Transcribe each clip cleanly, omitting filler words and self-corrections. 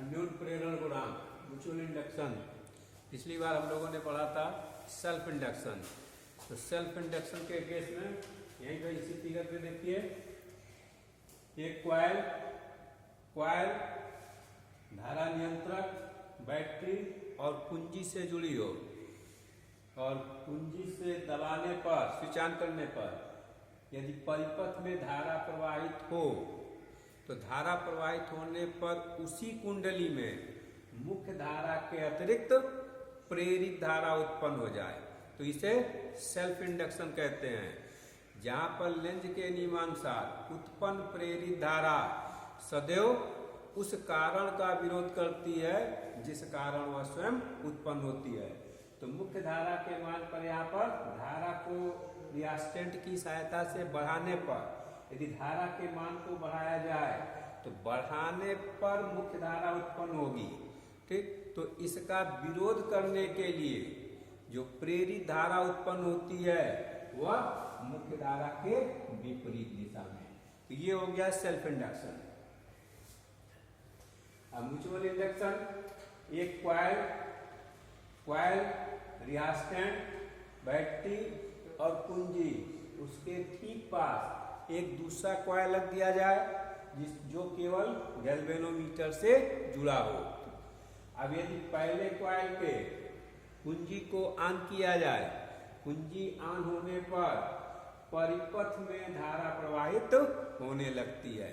अन्योन प्रेरण गुणांक, mutual induction. पिछली बार हम लोगों ने पढ़ा था सेल्फ इंडक्शन। तो सेल्फ इंडक्शन के केस में यहीं पे इसी फिगर पे देखिए, एक क्वाइल धारा नियंत्रक, बैटरी और कुंजी से जुड़ी हो, और कुंजी से दबाने पर, स्विच ऑन करने पर यदि परिपथ में धारा प्रवाहित हो तो धारा प्रवाहित होने पर उसी कुंडली में मुख्य धारा के अतिरिक्त प्रेरित धारा उत्पन्न हो जाए तो इसे सेल्फ इंडक्शन कहते हैं। जहां पर लेंज के नियमानुसार उत्पन्न प्रेरित धारा सदैव उस कारण का विरोध करती है जिस कारण वह स्वयं उत्पन्न होती है। तो मुख्य धारा के मान पर यहाँ पर धारा को रियास्टेंट की सहायता से बढ़ाने पर, यदि धारा के मान को बढ़ाया जाए तो बढ़ाने पर मुख्य धारा उत्पन्न होगी। ठीक, तो इसका विरोध करने के लिए जो प्रेरित धारा उत्पन्न होती है वह मुख्य धारा के विपरीत दिशा में। तो ये हो गया सेल्फ इंडक्शन। अब म्यूचुअल इंडक्शन, एक क्वाइल रियास्टेंट, बैटरी और कुंजी, उसके ठीक पास एक दूसरा क्वाइल लग दिया जाए जो केवल गैल्वेनोमीटर से जुड़ा हो। अब यदि पहले क्वाइल के कुंजी को ऑन किया जाए, कुंजी ऑन होने पर परिपथ में धारा प्रवाहित होने लगती है।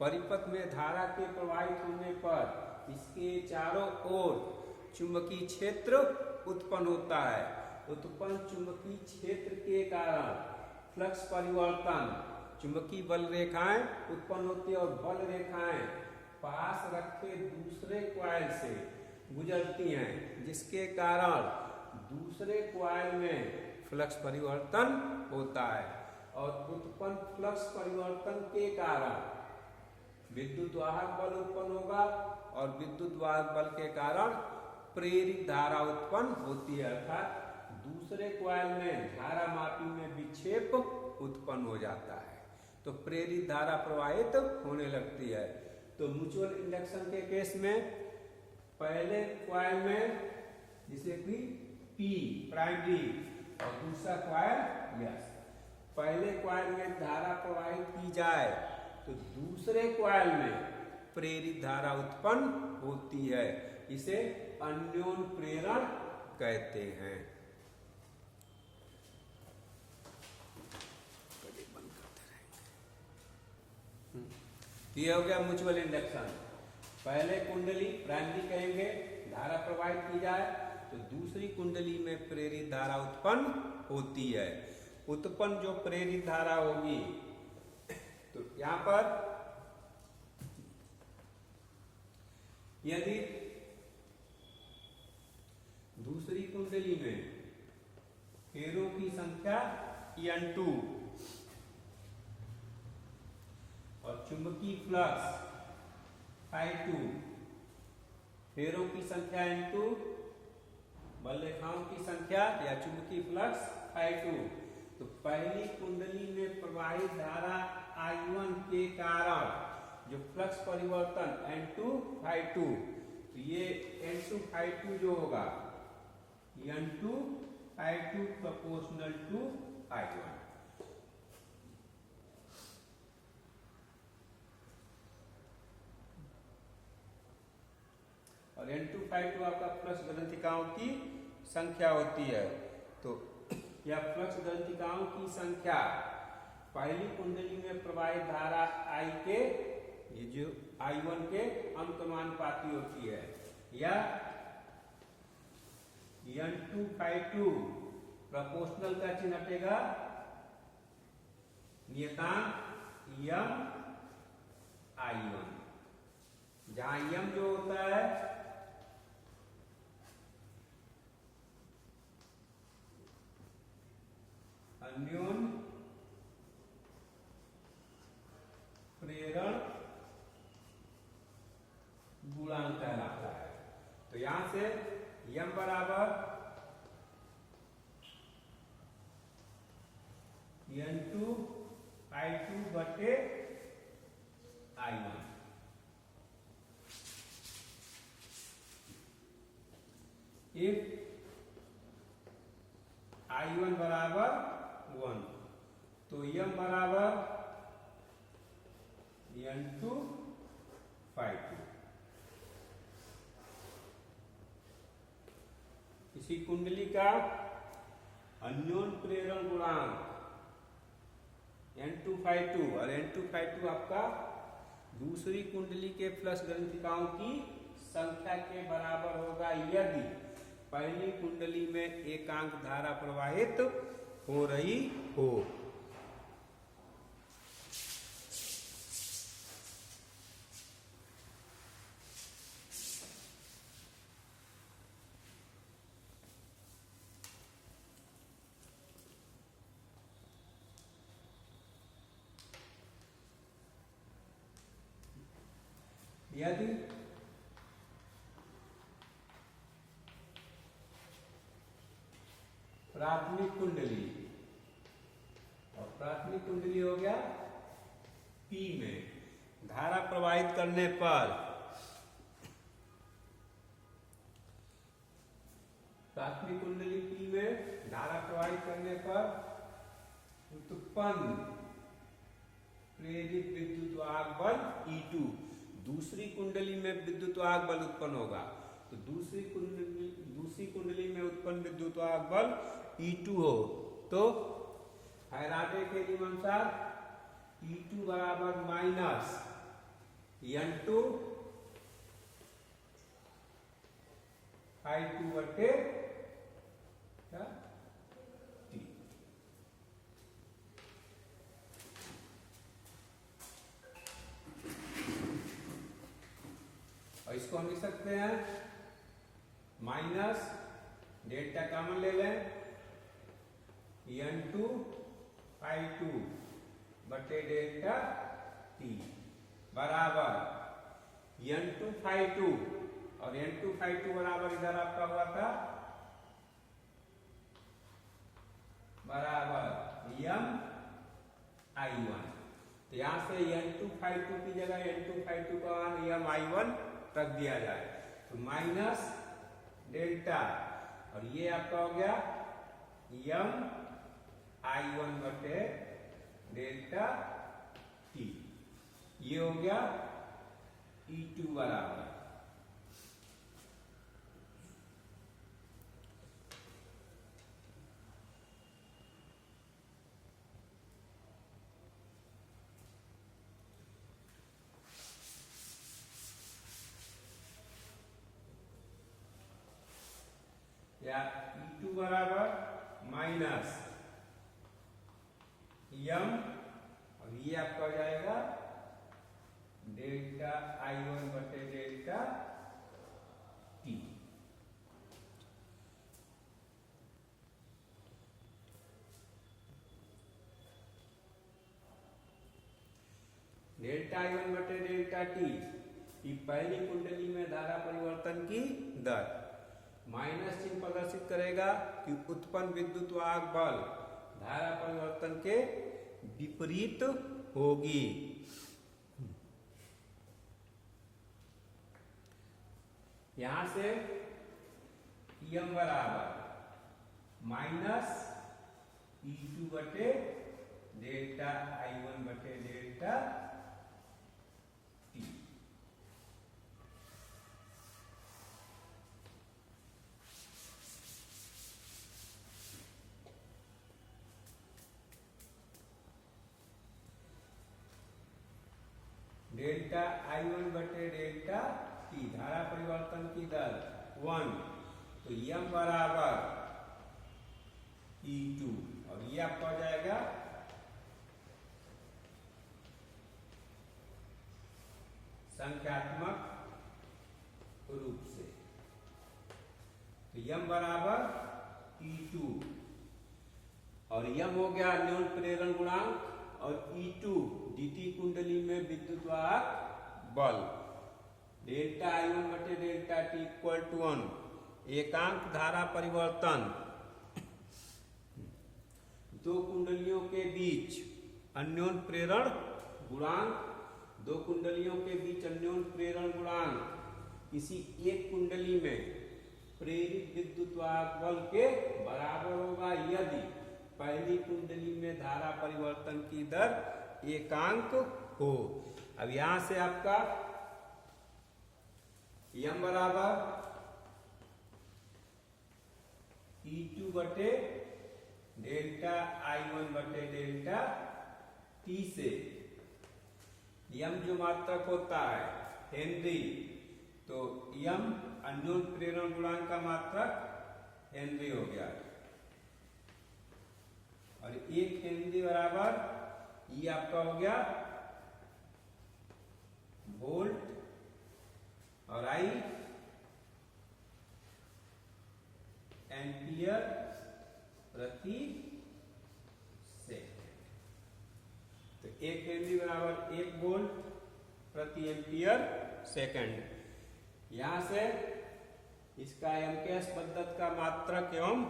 परिपथ में धारा के प्रवाहित होने पर इसके चारों ओर चुंबकीय क्षेत्र उत्पन्न होता है। उत्पन्न चुंबकीय क्षेत्र के कारण फ्लक्स परिवर्तन, चुंबकीय बल रेखाएं उत्पन्न होती है और बल रेखाएं पास रखे दूसरे क्वाइल से गुजरती हैं, जिसके कारण दूसरे क्वाइल में फ्लक्स परिवर्तन होता है और उत्पन्न फ्लक्स परिवर्तन के कारण विद्युत वाहक बल उत्पन्न होगा और विद्युत वाहक बल के कारण प्रेरित धारा उत्पन्न होती है, अर्थात दूसरे क्वाइल में धारा मापी में विक्षेप उत्पन्न हो जाता है। तो प्रेरित धारा प्रवाहित होने लगती है। तो म्यूचुअल इंडक्शन के केस में पहले क्वाइल में जिसे कि P प्राइमरी और दूसरा क्वाइल S, पहले क्वाइल में धारा प्रवाहित की जाए तो दूसरे क्वाइल में प्रेरित धारा उत्पन्न होती है। इसे अन्योन प्रेरण कहते हैं। ये हो गया म्यूचुअल इंडक्शन। पहले कुंडली प्राइमरी कहेंगे, धारा प्रवाहित की जाए तो दूसरी कुंडली में प्रेरित धारा उत्पन्न होती है। उत्पन्न जो प्रेरित धारा होगी, तो यहां पर यदि दूसरी कुंडली में फेरों की संख्या N2 और चुंबकीय फ्लक्स I2, फेरों की संख्या N2, बल रेखाओं की संख्या या चुंबकीय फ्लक्स I2, तो पहली कुंडली में प्रवाहित धारा I1 के कारण जो फ्लक्स परिवर्तन N2 तो ये N2 जो होगा N2 प्रोपोर्शनल टू I1। और N2 आपका फ्लक्स ग्रंथिकाओं की संख्या होती है। तो यह फ्लक्स ग्रंथिकाओं की संख्या पहली कुंडली में प्रवाहित धारा I के, ये जो I1 के अनुपाती होती है, या N2 प्रोपोर्शनल का चिन्ह हटेगा, नियतांक M I1, जहां M जो होता है अन्योन प्रेरण गुणांक कहलाता है। तो यहां से M बराबर N2 बटे I1। इफ I1 बराबर 1 तो m बराबर n2 ∅2। इसी कुंडली का अन्योन प्रेरण गुणांक n2 ∅2 और n2 ∅2 आपका दूसरी कुंडली के फ्लक्स ग्रंथिकाओं की संख्या के बराबर होगा यदि पहली कुंडली में एकांक धारा प्रवाहित हो रही हो। यदि प्राथमिक कुंडली और प्राथमिक कुंडली हो गया P में धारा प्रवाहित करने पर प्राथमिक कुंडली P में धारा प्रवाहित करने पर उत्पन्न प्रेरित विद्युत वाहक बल E2 दूसरी कुंडली में विद्युत वाहक बल उत्पन्न होगा। तो दूसरी कुंडली में उत्पन्न विद्युत वाहक बल E2 हो तो फैराडे के नियम अनुसार E2 बराबर माइनस n2 ∅2 बटे T। और इसको हम लिख सकते हैं माइनस डेल्टा कॉमन ले लें n2 ∅2 बटे डेल्टा T बराबर n2 ∅2 और n2 ∅2 बराबर इधर आपका हुआ था बराबर m I1। तो यहां से n2 ∅2 की जगह n2 ∅2 का मान m I1 रख दिया जाए तो माइनस डेल्टा और ये आपका हो गया m I1 बटे डेल्टा T। ये हो गया E2 बराबर या E2 बराबर माइनस m और ये आपका हो जाएगा डेल्टा I1 बटे डेल्टा T। डेल्टा I1 बटे डेल्टा T की पहली कुंडली में धारा परिवर्तन की दर माइनस चिन्ह प्रदर्शित करेगा कि उत्पन्न विद्युत वाहक बल धारा परिवर्तन के विपरीत होगी। यहां से m बराबर माइनस E2 बटे डेल्टा I1 बटे डेल्टा T। डेल्टा I1 बटे डेल्टा T धारा परिवर्तन की दर 1 तो m बराबर E2 और ये आपका हो जाएगा संख्यात्मक रूप से तो m बराबर E2 और m हो गया अन्योन प्रेरण गुणांक और E2 द्वितीय कुंडली में विद्युत वाहक बल डेल्टा I1 बटे डेल्टा T इक्वल टू 1 एकांक धारा परिवर्तन दो कुंडलियों के बीच अन्योन प्रेरण गुणांक दो कुंडलियों के बीच अन्योन प्रेरण गुणांक किसी एक कुंडली में प्रेरित विद्युत वाहक बल के बराबर होगा यदि पहली कुंडली में धारा परिवर्तन की दर एकांक हो। अब यहां से आपका यम बराबर E2 बटे डेल्टा I1 बटे डेल्टा T से यम जो मात्रक होता है हेनरी, तो यम अन्योन प्रेरण गुणांक का मात्रक हेनरी हो गया, और एक हेनरी बराबर ये आपका हो गया वोल्ट, और आई एम्पियर प्रति सेकंड। तो एक हेनरी बराबर 1 वोल्ट प्रति एम्पियर सेकंड। यहां से इसका एमकेएस पद्धति का मात्रक एवं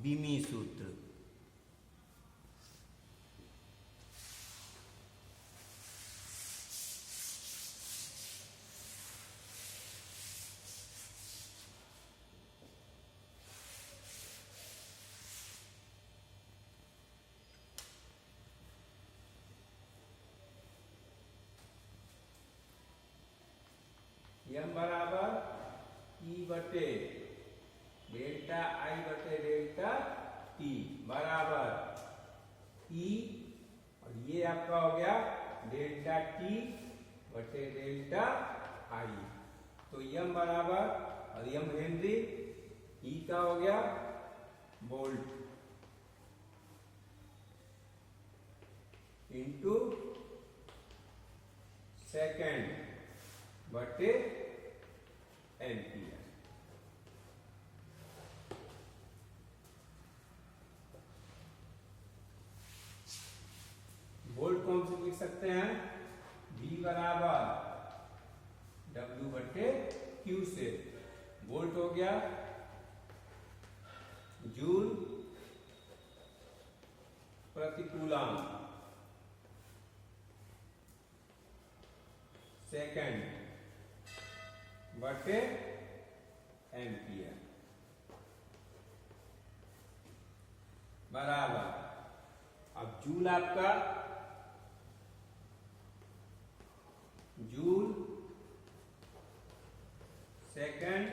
बीमी सूत्र। यम बराबर ई बटे डेल्टा आई बटे डेल्टा टी बराबर ई, और ये आपका हो गया डेल्टा टी बटे डेल्टा आई। तो यम बराबर, और यम हेनरी, ई का हो गया वोल्ट इंटू सेकेंड बटे एम्पियर। वोल्ट को हम लिख सकते हैं V बराबर W बटे Q से। वोल्ट हो गया जूल प्रति कूलम, सेकंड बटे एम्पियर बराबर। अब जूल आपका जूल सेकंड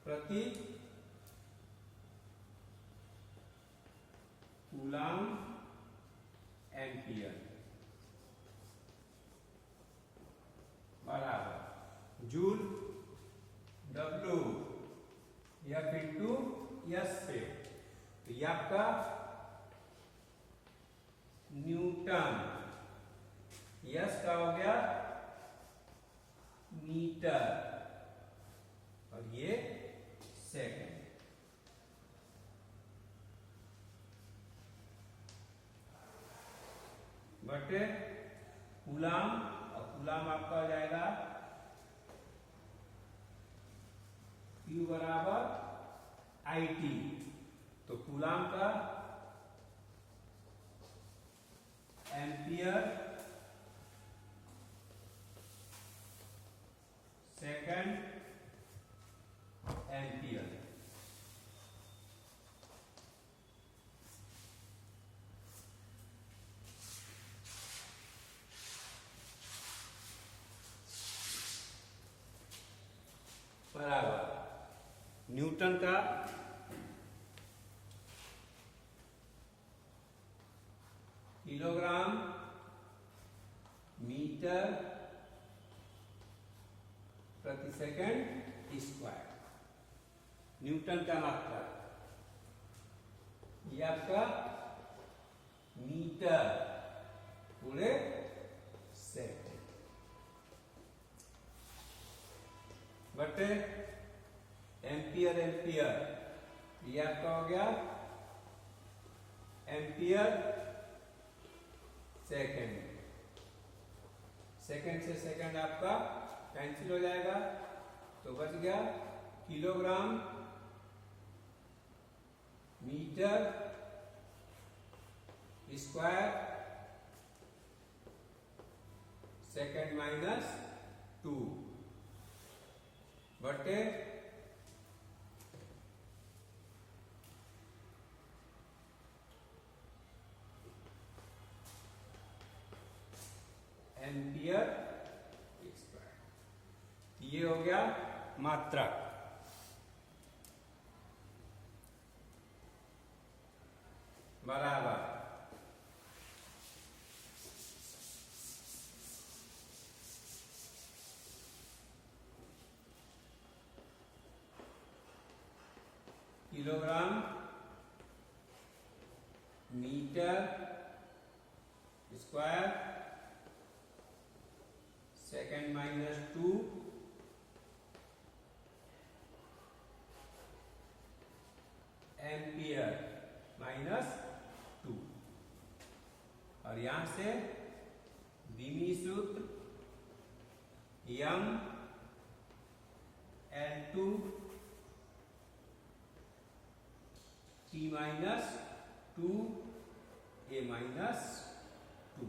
प्रति कूलम एम्पियर बराबर joule W F into S से। तो ये आपका न्यूटन, यस का हो गया मीटर, और ये सेकंड। बटे कूलम, और कूलम आपका हो जाएगा Q बराबर IT। तो कूलम का एम्पियर सेकंड एम्पियर बराबर न्यूटन का किलोग्राम मीटर प्रति सेकंड स्क्वायर। न्यूटन का मात्रा ये आपका मीटर पूरे सेकंड बटे एम्पियर, एम्पियर ये आपका हो गया एम्पियर सेकंड। सेकंड से सेकंड आपका कैंसिल हो जाएगा, तो बच गया kilogram metre square second minus 2 बटे एम्पियर स्क्वायर। ये हो गया मात्रक। बराबर kilogram metre square second minus 2 ampere minus 2। और यहां से द्विमीय सूत्र m L2 T minus 2 A minus 2।